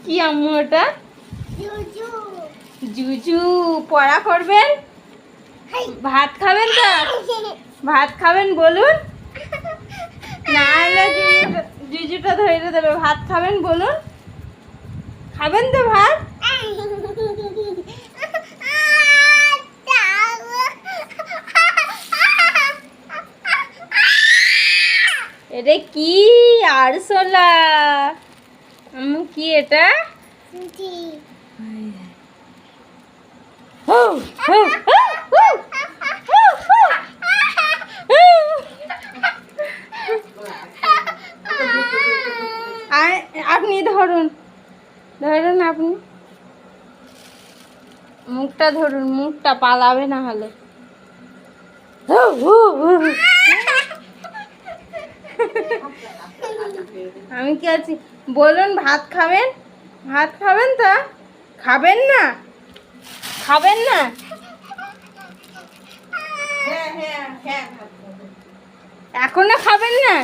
কি আম্মু ওটা? জুজু। পড়া করবেন? ভাত খাবেন তো? ভাত খাবেন বলুন, না হলে জুজুটা ধরে দেবে। ভাত খাবেন বলুন, খাবেন তো ভাত? এটা কি? আরশোলা। আম্মু কি এটা? আপনি ধরুন, ধরুন আপনি মুখটা ধরুন, মুখটা পালাবে না হলে। আমি কি আছি বলুন? ভাত খাবেন? ভাত খাবেন তো? খাবেন না? খাবেন না? এখনো খাবেন না?